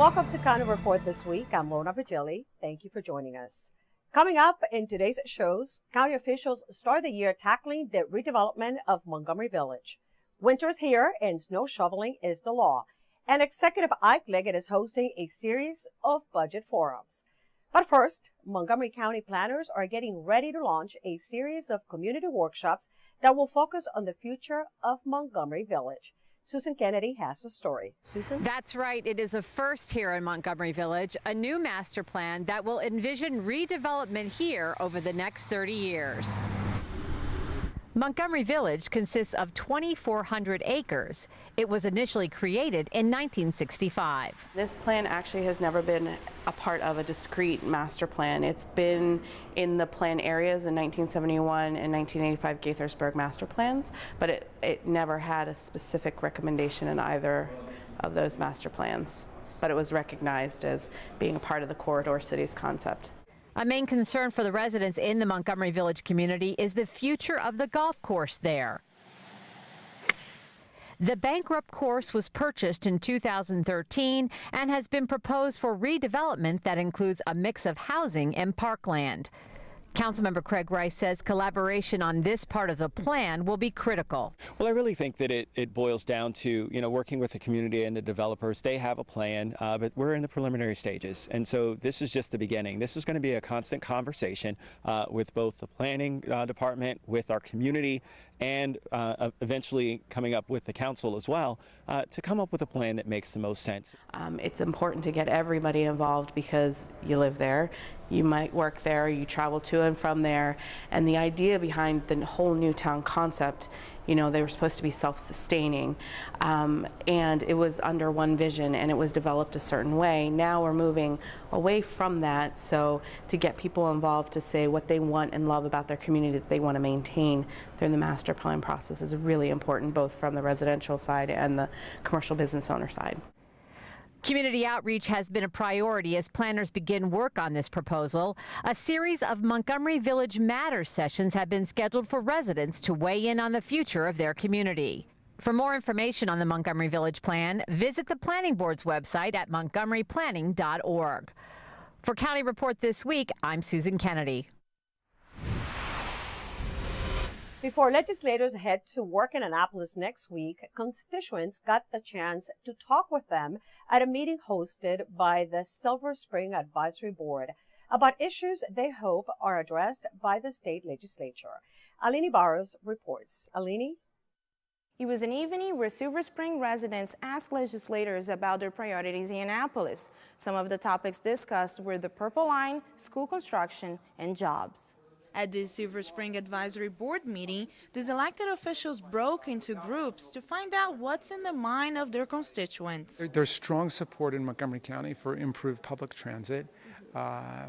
Welcome to County Report this week. I'm Lona Vigili. Thank you for joining us. Coming up in today's shows, county officials start the year tackling the redevelopment of Montgomery Village. Winter's here and snow shoveling is the law. And Executive Ike Leggett is hosting a series of budget forums. But first, Montgomery County planners are getting ready to launch a series of community workshops that will focus on the future of Montgomery Village. Susan Kennedy has a story. Susan? That's right. It is a first here in Montgomery Village, a new master plan that will envision redevelopment here over the next 30 years. Montgomery Village consists of 2,400 acres. It was initially created in 1965. This plan actually has never been a part of a discrete master plan. It's been in the plan areas in 1971 and 1985 Gaithersburg master plans, but it never had a specific recommendation in either of those master plans. But it was recognized as being a part of the corridor cities concept. A main concern for the residents in the Montgomery Village community is the future of the golf course there. The bankrupt course was purchased in 2013 and has been proposed for redevelopment that includes a mix of housing and parkland. Councilmember Craig Rice says collaboration on this part of the plan will be critical. Well, I really think that it boils down to, working with the community and the developers. They have a plan, but we're in the preliminary stages. And so this is just the beginning. This is going to be a constant conversation with both the planning department, with our community, and eventually coming up with the council as well to come up with a plan that makes the most sense. It's important to get everybody involved because you live there, you might work there, you travel to and from there, and the idea behind the whole new town concept, they were supposed to be self-sustaining, and it was under one vision and it was developed a certain way. Now we're moving away from that, so to get people involved to say what they want and love about their community that they want to maintain during the master plan process is really important, both from the residential side and the commercial business owner side. Community outreach has been a priority as planners begin work on this proposal. A series of Montgomery Village Matters sessions have been scheduled for residents to weigh in on the future of their community. For more information on the Montgomery Village Plan, visit the Planning Board's website at montgomeryplanning.org. For County Report this week, I'm Susan Kennedy. Before legislators head to work in Annapolis next week, constituents got the chance to talk with them at a meeting hosted by the Silver Spring Advisory Board about issues they hope are addressed by the state legislature. Alini Barros reports. Alini? It was an evening where Silver Spring residents asked legislators about their priorities in Annapolis. Some of the topics discussed were the Purple Line, school construction, and jobs. At this Silver Spring Advisory Board meeting, these elected officials broke into groups to find out what's in the mind of their constituents. There's strong support in Montgomery County for improved public transit,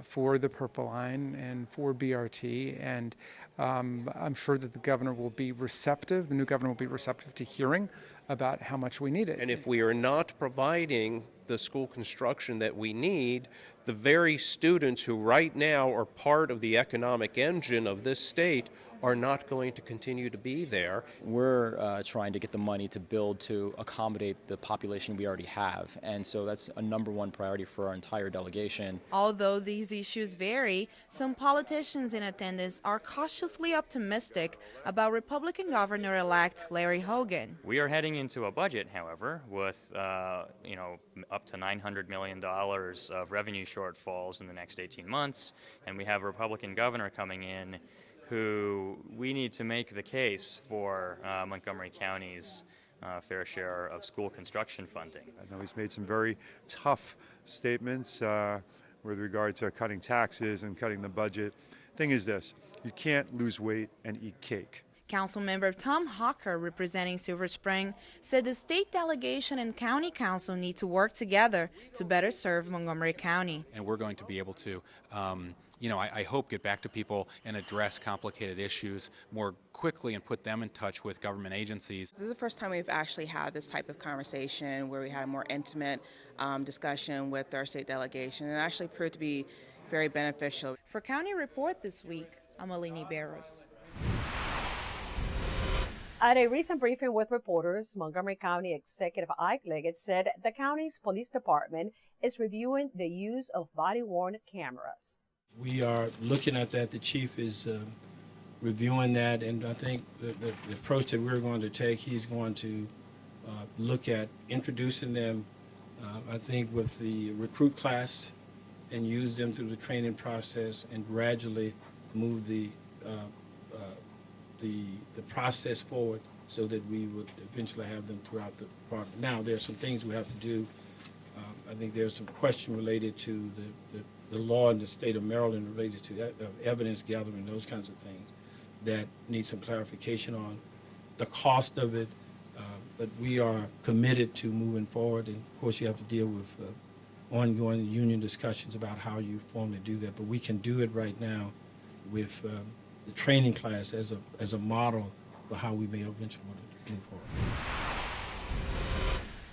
for the Purple Line and for BRT, and I'm sure that the governor will be receptive, the new governor will be receptive to hearing about how much we need it. And if we are not providing the school construction that we need, the very students who right now are part of the economic engine of this state are not going to continue to be there. We're trying to get the money to build to accommodate the population we already have, and so that's a #1 priority for our entire delegation. Although these issues vary, some politicians in attendance are cautiously optimistic about Republican Governor-elect Larry Hogan. We are heading into a budget, however, with up to $900 million of revenue shortfalls in the next 18 months, and we have a Republican governor coming in who we need to make the case for Montgomery County's fair share of school construction funding. I know he's made some very tough statements with regard to cutting taxes and cutting the budget. Thing is this, you can't lose weight and eat cake. Councilmember Tom Hawker, representing Silver Spring, said the state delegation and county council need to work together to better serve Montgomery County. And we're going to be able to I hope get back to people and address complicated issues more quickly and put them in touch with government agencies. This is the first time we've actually had this type of conversation where we had a more intimate discussion with our state delegation, and it actually proved to be very beneficial. For County Report this week, I'm Alini Barros. At a recent briefing with reporters, Montgomery County Executive Ike Leggett said the county's police department is reviewing the use of body-worn cameras. We are looking at that. The chief is reviewing that, and I think the approach that we're going to take, he's going to look at introducing them, I think, with the recruit class and use them through the training process and gradually move the process forward so that we would eventually have them throughout the department. Now, there are some things we have to do. I think there's some question related to the law in the state of Maryland related to evidence gathering, those kinds of things that need some clarification on the cost of it. But we are committed to moving forward, and of course you have to deal with ongoing union discussions about how you formally do that. But we can do it right now with the training class as a model for how we may eventually want to move forward.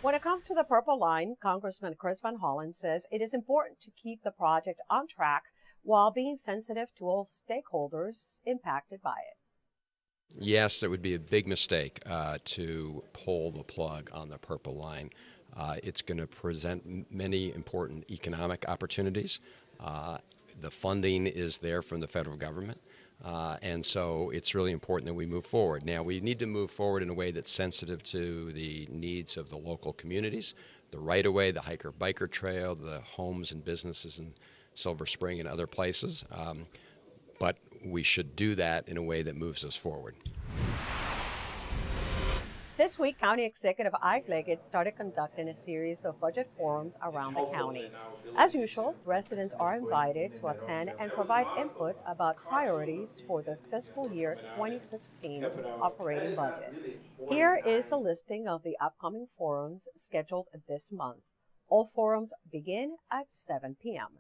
When it comes to the Purple Line, Congressman Chris Van Hollen says it is important to keep the project on track while being sensitive to all stakeholders impacted by it. Yes, it would be a big mistake to pull the plug on the Purple Line. It's going to present many important economic opportunities. The funding is there from the federal government, and so it's really important that we move forward. Now, we need to move forward in a way that's sensitive to the needs of the local communities, the right-of-way, the hiker-biker trail, the homes and businesses in Silver Spring and other places. But we should do that in a way that moves us forward. This week, County Executive Ike Leggett started conducting a series of budget forums around the county. As usual, residents are invited to attend and provide input about priorities for the fiscal year 2016 operating budget. Here is the listing of the upcoming forums scheduled this month. All forums begin at 7 p.m.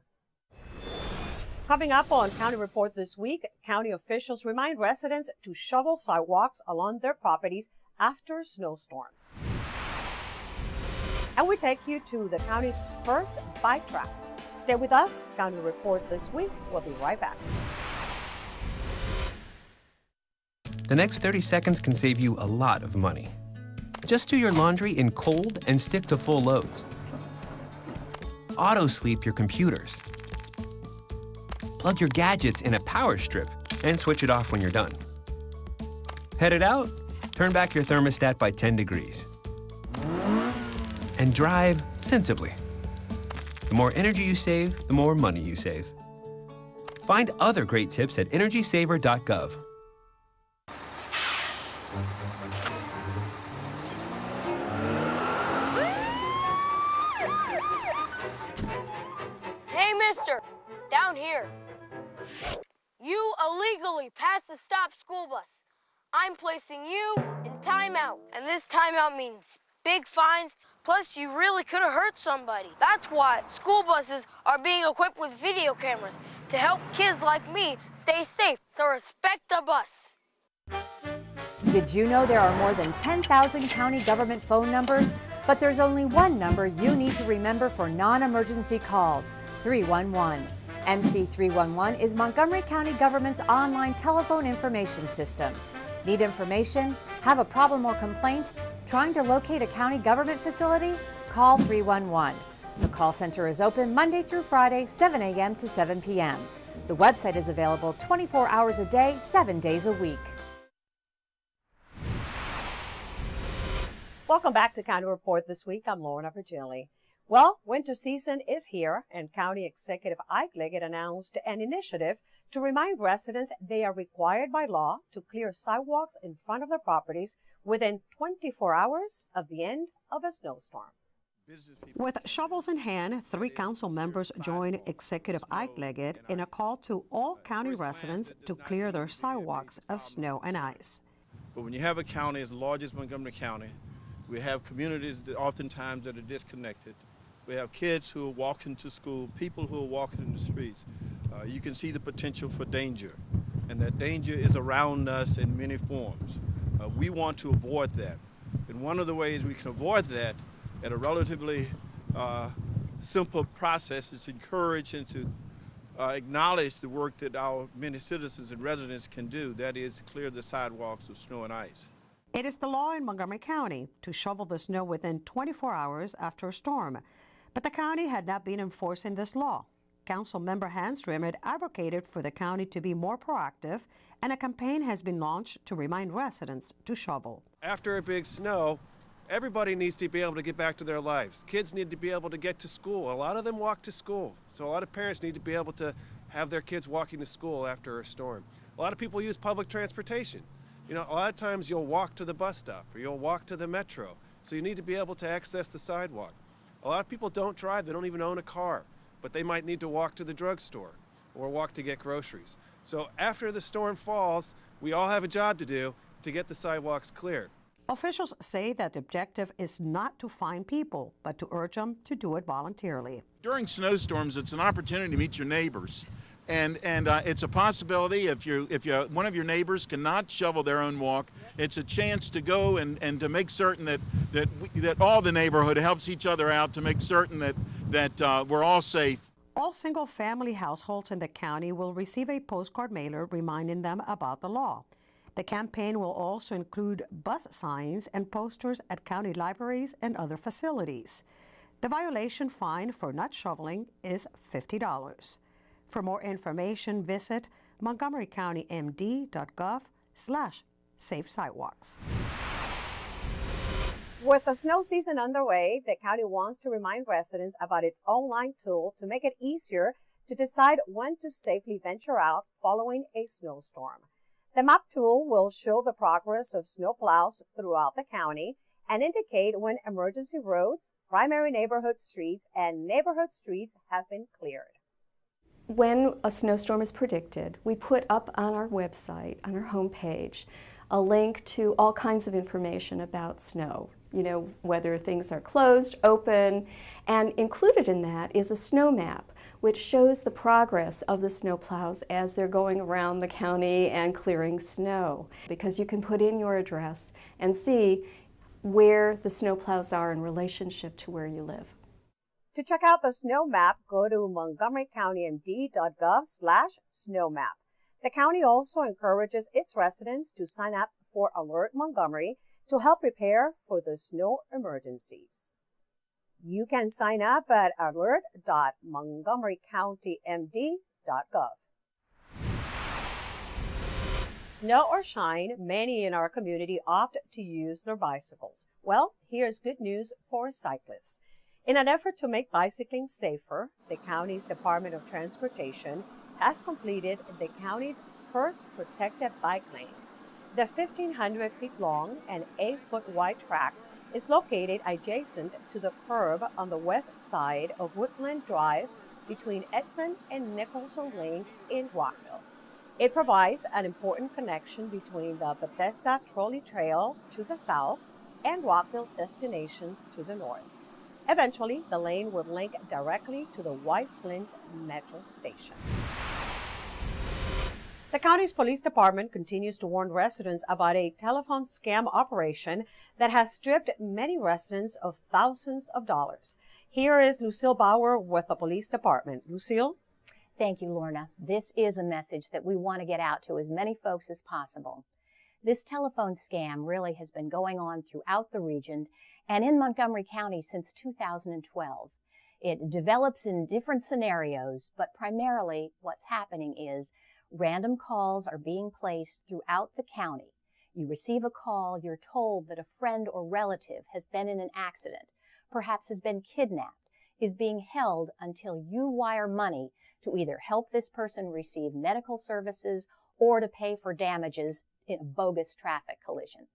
Coming up on County Report this week, county officials remind residents to shovel sidewalks along their properties after snowstorms. And we take you to the county's first bike track. Stay with us. County Report this week. We'll be right back. The next 30 seconds can save you a lot of money. Just do your laundry in cold and stick to full loads. Auto-sleep your computers. Plug your gadgets in a power strip and switch it off when you're done. Headed out? Turn back your thermostat by 10 degrees. And drive sensibly. The more energy you save, the more money you save. Find other great tips at energysaver.gov. Hey, mister, down here. You illegally passed the stop school bus. I'm placing you in timeout, and this timeout means big fines, plus you really could have hurt somebody. That's why school buses are being equipped with video cameras to help kids like me stay safe, so respect the bus. Did you know there are more than 10,000 county government phone numbers? But there's only one number you need to remember for non-emergency calls, 311. MC311 is Montgomery County government's online telephone information system. Need information? Have a problem or complaint? Trying to locate a county government facility? Call 311. The call center is open Monday through Friday, 7 a.m. to 7 p.m. The website is available 24 hours a day, 7 days a week. Welcome back to County Report this week. I'm Lorna Virgili. Well, winter season is here, and County Executive Ike Leggett announced an initiative to remind residents they are required by law to clear sidewalks in front of their properties within 24 hours of the end of a snowstorm. With shovels in hand, 3 council members joined Executive Ike Leggett in a call to all county residents to clear their sidewalks of snow and ice. But when you have a county as large as Montgomery County, we have communities that oftentimes that are disconnected. We have kids who are walking to school, people who are walking in the streets. You can see the potential for danger, and that danger is around us in many forms. We want to avoid that. And one of the ways we can avoid that at a relatively simple process is encourage and to acknowledge the work that our many citizens and residents can do, that is to clear the sidewalks of snow and ice. It is the law in Montgomery County to shovel the snow within 24 hours after a storm, but the county had not been enforcing this law. Councilmember Hans Rimmert advocated for the county to be more proactive, and a campaign has been launched to remind residents to shovel. After a big snow, everybody needs to be able to get back to their lives. Kids need to be able to get to school. A lot of them walk to school, so a lot of parents need to be able to have their kids walking to school after a storm. A lot of people use public transportation. You know, a lot of times you'll walk to the bus stop or you'll walk to the metro, so you need to be able to access the sidewalk. A lot of people don't drive, they don't even own a car, but they might need to walk to the drugstore or walk to get groceries. So after the storm falls, we all have a job to do to get the sidewalks cleared. Officials say that the objective is not to fine people, but to urge them to do it voluntarily. During snowstorms, it's an opportunity to meet your neighbors. And it's a possibility if one of your neighbors cannot shovel their own walk, it's a chance to go and to make certain that all the neighborhood helps each other out to make certain that we're all safe. All single-family households in the county will receive a postcard mailer reminding them about the law. The campaign will also include bus signs and posters at county libraries and other facilities. The violation fine for not shoveling is $50. For more information, visit montgomerycountymd.gov/safe-sidewalks. With the snow season underway, the county wants to remind residents about its online tool to make it easier to decide when to safely venture out following a snowstorm. The map tool will show the progress of snowplows throughout the county and indicate when emergency roads, primary neighborhood streets, and neighborhood streets have been cleared. When a snowstorm is predicted, we put up on our website, on our homepage, a link to all kinds of information about snow. You know, whether things are closed, open, and included in that is a snow map, which shows the progress of the snowplows as they're going around the county and clearing snow. Because you can put in your address and see where the snowplows are in relationship to where you live. To check out the snow map, go to montgomerycountymd.gov/snowmap. The county also encourages its residents to sign up for Alert Montgomery to help prepare for the snow emergencies. You can sign up at alert.montgomerycountymd.gov. Snow or shine, many in our community opt to use their bicycles. Well, here's good news for cyclists. In an effort to make bicycling safer, the county's Department of Transportation has completed the county's first protected bike lane. The 1,500 feet long and 8-foot wide track is located adjacent to the curb on the west side of Woodland Drive between Edson and Nicholson Lanes in Rockville. It provides an important connection between the Bethesda Trolley Trail to the south and Rockville destinations to the north. Eventually, the lane would link directly to the White Flint Metro Station. The county's police department continues to warn residents about a telephone scam operation that has stripped many residents of thousands of dollars. Here is Lucille Bauer with the police department. Lucille? Thank you, Lorna. This is a message that we want to get out to as many folks as possible. This telephone scam really has been going on throughout the region and in Montgomery County since 2012. It develops in different scenarios, but primarily what's happening is random calls are being placed throughout the county. You receive a call, you're told that a friend or relative has been in an accident, perhaps has been kidnapped, is being held until you wire money to either help this person receive medical services or to pay for damages in a bogus traffic collision.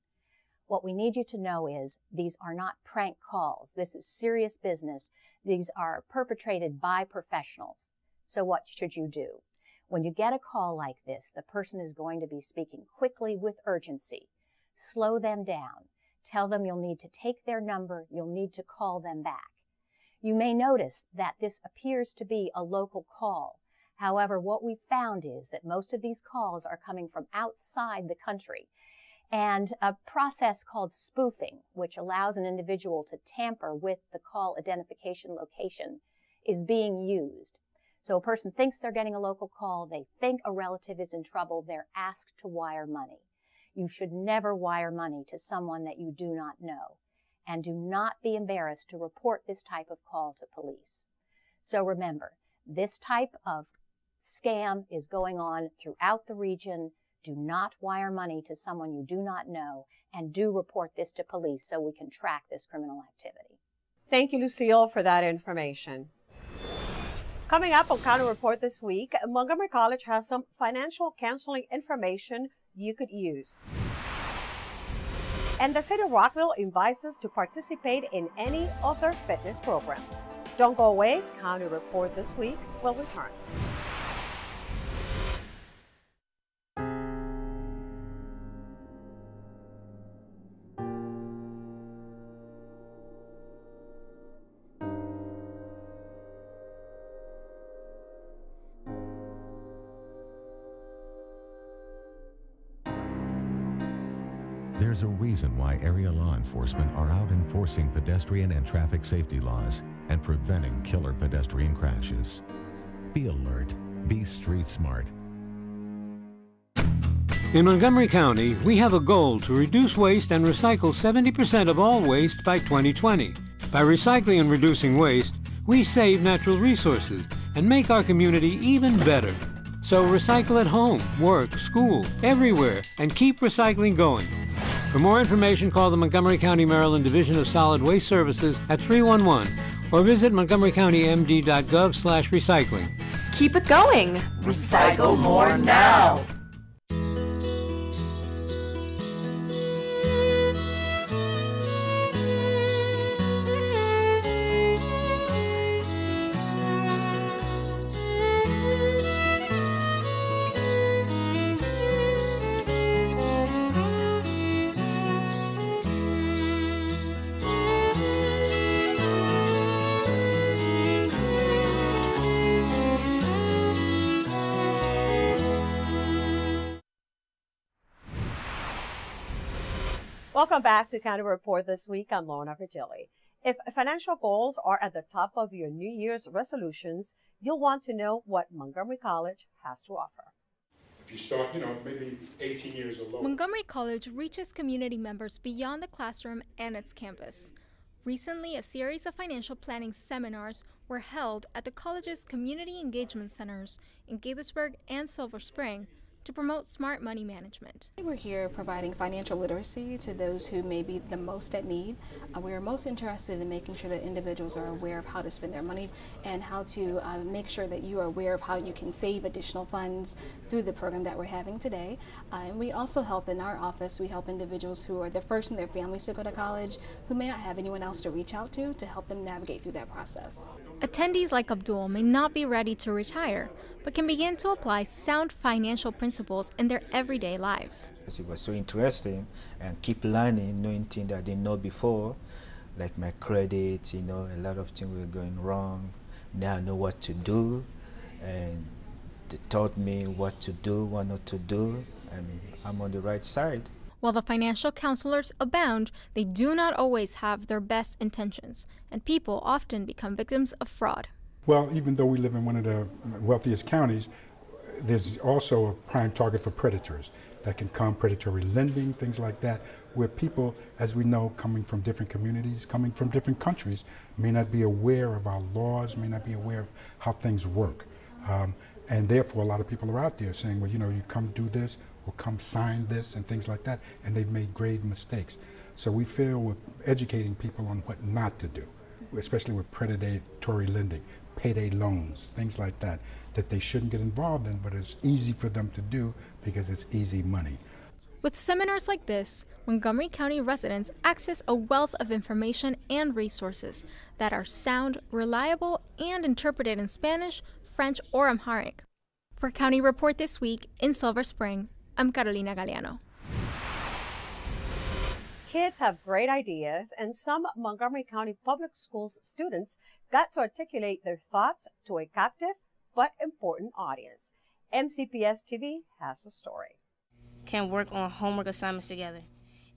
What we need you to know is these are not prank calls. This is serious business. These are perpetrated by professionals. So what should you do? When you get a call like this, the person is going to be speaking quickly with urgency. Slow them down. Tell them you'll need to take their number. You'll need to call them back. You may notice that this appears to be a local call. However, what we found is that most of these calls are coming from outside the country. And a process called spoofing, which allows an individual to tamper with the call identification location, is being used. So a person thinks they're getting a local call, they think a relative is in trouble, they're asked to wire money. You should never wire money to someone that you do not know. And do not be embarrassed to report this type of call to police. So remember, this type of scam is going on throughout the region. Do not wire money to someone you do not know, and do report this to police so we can track this criminal activity. Thank you, Lucille, for that information. Coming up on County Report this week, Montgomery College has some financial counseling information you could use. And the City of Rockville invites us to participate in any of their fitness programs. Don't go away. County Report this week will return. There's a reason why area law enforcement are out enforcing pedestrian and traffic safety laws and preventing killer pedestrian crashes. Be alert. Be street smart. In Montgomery County, we have a goal to reduce waste and recycle 70% of all waste by 2020. By recycling and reducing waste, we save natural resources and make our community even better. So recycle at home, work, school, everywhere, and keep recycling going. For more information, call the Montgomery County, Maryland Division of Solid Waste Services at 311 or visit montgomerycountymd.gov/recycling. Keep it going. Recycle more now. Welcome back to County Report this week. I'm Lorna Virgili. If financial goals are at the top of your New Year's resolutions, you'll want to know what Montgomery College has to offer. If you start, maybe 18 years or lower. Montgomery College reaches community members beyond the classroom and its campus. Recently, a series of financial planning seminars were held at the college's community engagement centers in Gaithersburg and Silver Spring to promote smart money management. We're here providing financial literacy to those who may be the most at need. We are most interested in making sure that individuals are aware of how to spend their money and how to make sure that you are aware of how you can save additional funds through the program that we're having today. And we also help in our office, we help individuals who are the first in their families to go to college, who may not have anyone else to reach out to help them navigate through that process. Attendees like Abdul may not be ready to retire, but can begin to apply sound financial principles in their everyday lives. It was so interesting and keep learning, knowing things that I didn't know before, like my credit, a lot of things were going wrong. Now I know what to do, and they taught me what to do, what not to do, and I'm on the right side. While the financial counselors abound, they do not always have their best intentions, and people often become victims of fraud. Well, even though we live in one of the wealthiest counties, there's also a prime target for predators that can come, predatory lending, things like that, where people, as we know, coming from different communities, coming from different countries, may not be aware of our laws, may not be aware of how things work. And therefore, a lot of people are out there saying, well, you come do this, or come sign this, and things like that, and they've made grave mistakes. So we feel with educating people on what not to do, especially with predatory lending, payday loans, things like that, that they shouldn't get involved in, but it's easy for them to do because it's easy money. With seminars like this, Montgomery County residents access a wealth of information and resources that are sound, reliable, and interpreted in Spanish, French, or Amharic. For County Report this week in Silver Spring, I'm Carolina Galeano. Kids have great ideas, and some Montgomery County Public Schools students got to articulate their thoughts to a captive but important audience. MCPS TV has the story. Can work on homework assignments together.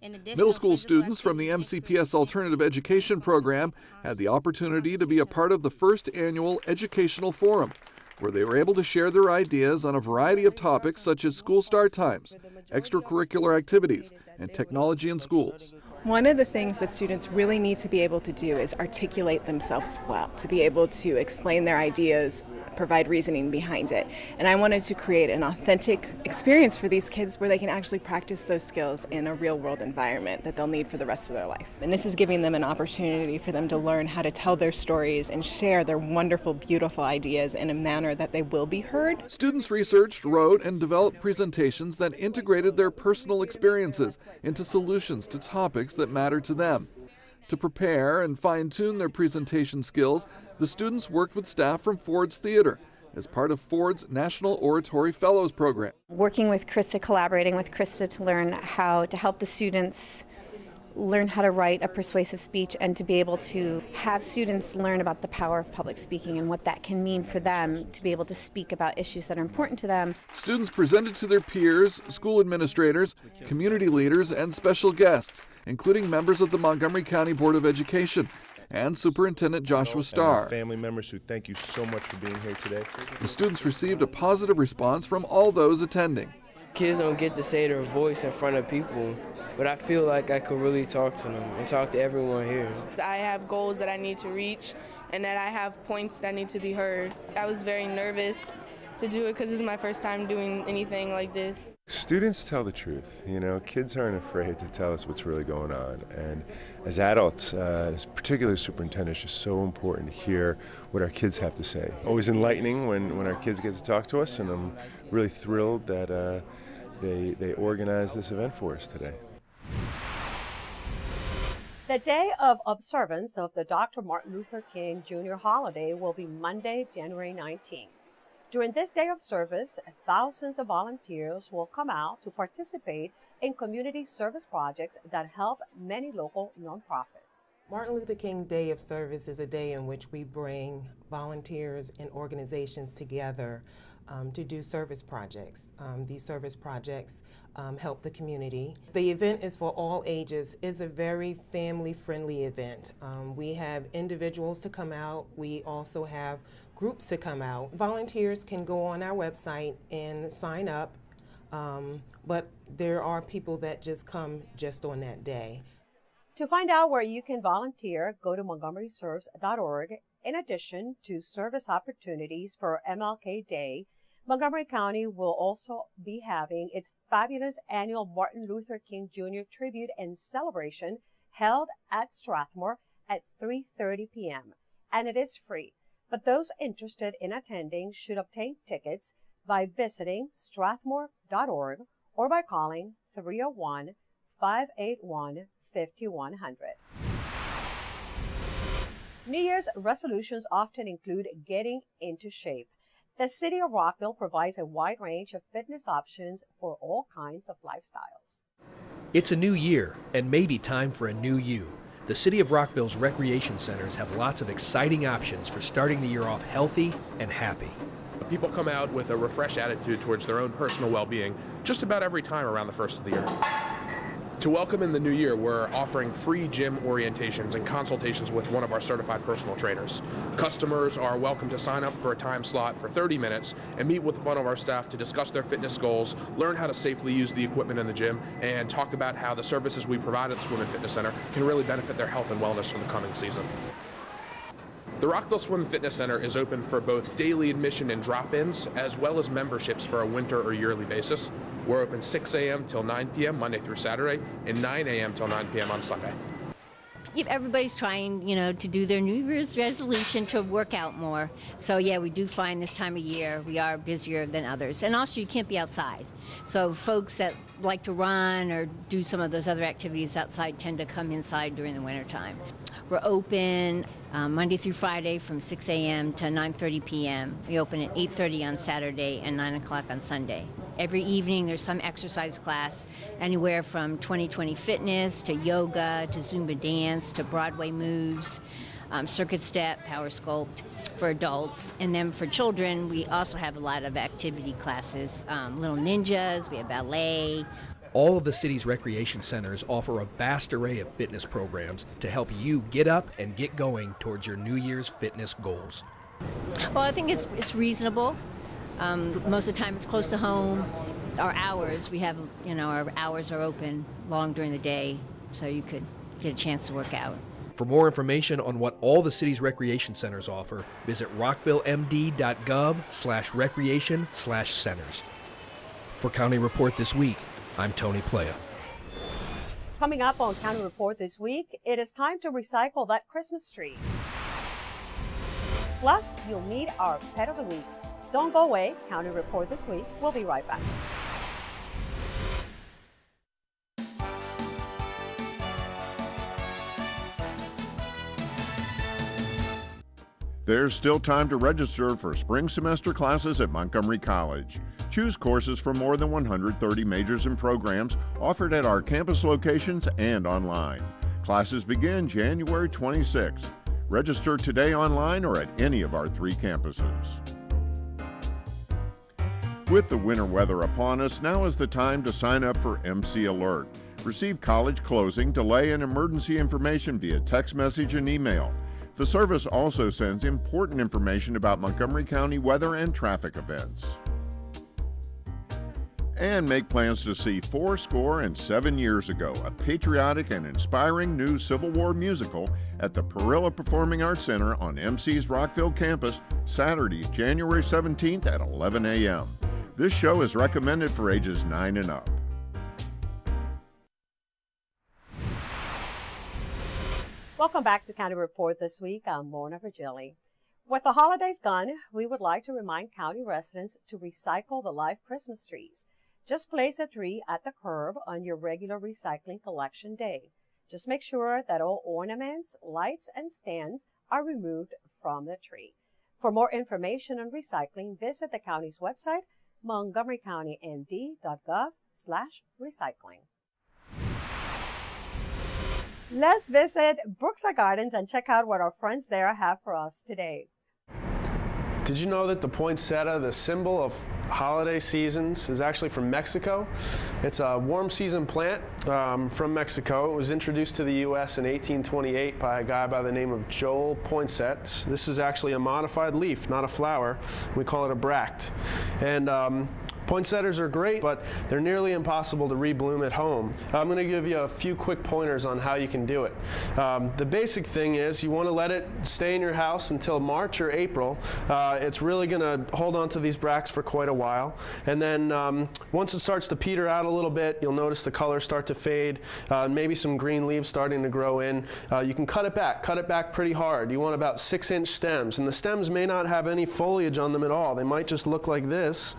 Middle school students from the MCPS Alternative Education Program had the opportunity to be a part of the first annual Educational Forum. where they were able to share their ideas on a variety of topics such as school start times, extracurricular activities, and technology in schools. One of the things that students really need to be able to do is articulate themselves well, to be able to explain their ideas, provide reasoning behind it. And I wanted to create an authentic experience for these kids where they can actually practice those skills in a real-world environment that they'll need for the rest of their life. And this is giving them an opportunity for them to learn how to tell their stories and share their wonderful, beautiful ideas in a manner that they will be heard. Students researched, wrote, and developed presentations that integrated their personal experiences into solutions to topics that matter to them. To prepare and fine-tune their presentation skills, the students worked with staff from Ford's Theater as part of Ford's National Oratory Fellows program. Working with Krista, collaborating with Krista to learn how to help the students learn how to write a persuasive speech and to be able to have students learn about the power of public speaking and what that can mean for them to be able to speak about issues that are important to them. Students presented to their peers, school administrators, community leaders, and special guests, including members of the Montgomery County Board of Education and Superintendent Joshua Starr. And family members who thank you so much for being here today. The students received a positive response from all those attending. Kids don't get to say their voice in front of people, but I feel like I could really talk to them and talk to everyone here. I have goals that I need to reach and that I have points that need to be heard. I was very nervous to do it because this is my first time doing anything like this. Students tell the truth. You know, kids aren't afraid to tell us what's really going on. And as adults, particularly superintendents, it's just so important to hear what our kids have to say. Always enlightening when our kids get to talk to us, and I'm really thrilled that they organized this event for us today. The day of observance of the Dr. Martin Luther King Jr. holiday will be Monday, January 19th. During this day of service, thousands of volunteers will come out to participate in community service projects that help many local nonprofits. Martin Luther King Day of Service is a day in which we bring volunteers and organizations together to do service projects. These service projects help the community. The event is for all ages. It's a very family-friendly event. We have individuals to come out. We also have groups to come out. Volunteers can go on our website and sign up, but there are people that just come just on that day. To find out where you can volunteer, go to montgomeryserves.org. In addition to service opportunities for MLK Day, Montgomery County will also be having its fabulous annual Martin Luther King Jr. tribute and celebration held at Strathmore at 3:30 p.m. And it is free, but those interested in attending should obtain tickets by visiting strathmore.org or by calling 301-581-5100. New Year's resolutions often include getting into shape. The City of Rockville provides a wide range of fitness options for all kinds of lifestyles. It's a new year and maybe time for a new you. The City of Rockville's recreation centers have lots of exciting options for starting the year off healthy and happy. People come out with a refreshed attitude towards their own personal well-being just about every time around the first of the year. To welcome in the new year, we're offering free gym orientations and consultations with one of our certified personal trainers. Customers are welcome to sign up for a time slot for 30 minutes and meet with one of our staff to discuss their fitness goals, learn how to safely use the equipment in the gym, and talk about how the services we provide at the Swim and Fitness Center can really benefit their health and wellness for the coming season. The Rockville Swim and Fitness Center is open for both daily admission and drop-ins, as well as memberships for a winter or yearly basis. We're open 6 a.m. till 9 p.m. Monday through Saturday, and 9 a.m. till 9 p.m. on Sunday. Everybody's trying, to do their New Year's resolution to work out more. So yeah, we do find this time of year we are busier than others. And also you can't be outside. So folks that like to run or do some of those other activities outside tend to come inside during the winter time. We're open Monday through Friday from 6 a.m. to 9:30 p.m. We open at 8:30 on Saturday and 9 o'clock on Sunday. Every evening there's some exercise class, anywhere from 20/20 fitness to yoga to Zumba dance to Broadway moves, circuit step, power sculpt for adults. And then for children, we also have a lot of activity classes, Little Ninjas, we have ballet. All of the city's recreation centers offer a vast array of fitness programs to help you get up and get going towards your New Year's fitness goals. Well, I think it's reasonable. Most of the time it's close to home. Our hours, we have, our hours are open long during the day, so you could get a chance to work out. For more information on what all the city's recreation centers offer, visit rockvillemd.gov/recreation/centers. For County Report This Week, I'm Tony Playa. Coming up on County Report This Week, it is time to recycle that Christmas tree. Plus, you'll meet our Pet of the Week. Don't go away. County Report This Week. We'll be right back. There's still time to register for spring semester classes at Montgomery College. Choose courses from more than 130 majors and programs offered at our campus locations and online. Classes begin January 26th. Register today online or at any of our 3 campuses. With the winter weather upon us, now is the time to sign up for MC Alert. Receive college closing, delay, and emergency information via text message and email. The service also sends important information about Montgomery County weather and traffic events. And make plans to see 407 Years Ago, a patriotic and inspiring new Civil War musical at the Perilla Performing Arts Center on MC's Rockville campus, Saturday, January 17th at 11 a.m. This show is recommended for ages 9 and up. Welcome back to County Report This Week. I'm Lorna Virgili. With the holidays gone, we would like to remind county residents to recycle the live Christmas trees. Just place a tree at the curb on your regular recycling collection day. Just make sure that all ornaments, lights, and stands are removed from the tree. For more information on recycling, visit the county's website, montgomerycountymd.gov/recycling. Let's visit Brookside Gardens and check out what our friends there have for us today. Did you know that the poinsettia, the symbol of holiday seasons, is actually from Mexico? It's a warm season plant from Mexico. It was introduced to the U.S. in 1828 by a guy by the name of Joel Poinsett. This is actually a modified leaf, not a flower. We call it a bract. And poinsettias are great, but they're nearly impossible to rebloom at home. I'm going to give you a few quick pointers on how you can do it. The basic thing is you want to let it stay in your house until March or April. It's really going to hold on to these bracts for quite a while. And then once it starts to peter out a little bit, you'll notice the colors start to fade, maybe some green leaves starting to grow in. You can cut it back pretty hard. You want about 6-inch stems, and the stems may not have any foliage on them at all. They might just look like this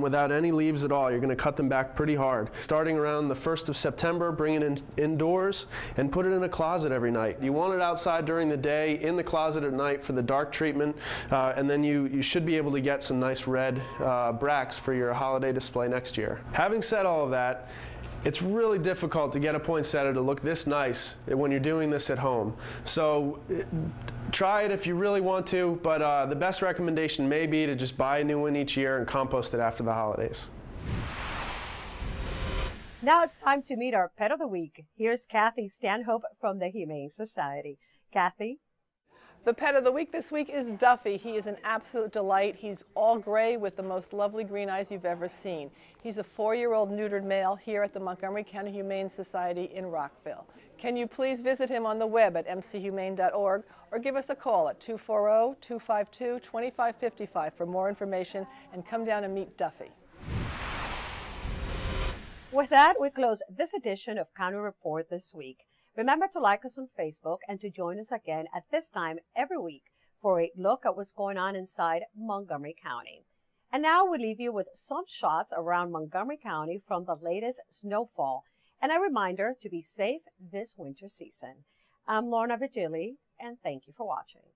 without any leaves at all. You're going to cut them back pretty hard. Starting around the 1st of September, bring it indoors and put it in a closet every night. You want it outside during the day, in the closet at night for the dark treatment, and then you should be able to get some nice red bracts for your holiday display next year. Having said all of that, it's really difficult to get a poinsettia to look this nice when you're doing this at home. So try it if you really want to, but the best recommendation may be to just buy a new one each year and compost it after the holidays. Now it's time to meet our Pet of the Week. Here's Kathy Stanhope from the Humane Society. Kathy? The pet of the week this week is Duffy. He is an absolute delight. He's all gray with the most lovely green eyes you've ever seen. He's a 4-year-old neutered male here at the Montgomery County Humane Society in Rockville. Can you please visit him on the web at mchumane.org or give us a call at 240-252-2555 for more information and come down and meet Duffy. With that, we close this edition of County Report This Week. Remember to like us on Facebook and to join us again at this time every week for a look at what's going on inside Montgomery County. And now we leave you with some shots around Montgomery County from the latest snowfall and a reminder to be safe this winter season. I'm Lorna Virgili, and thank you for watching.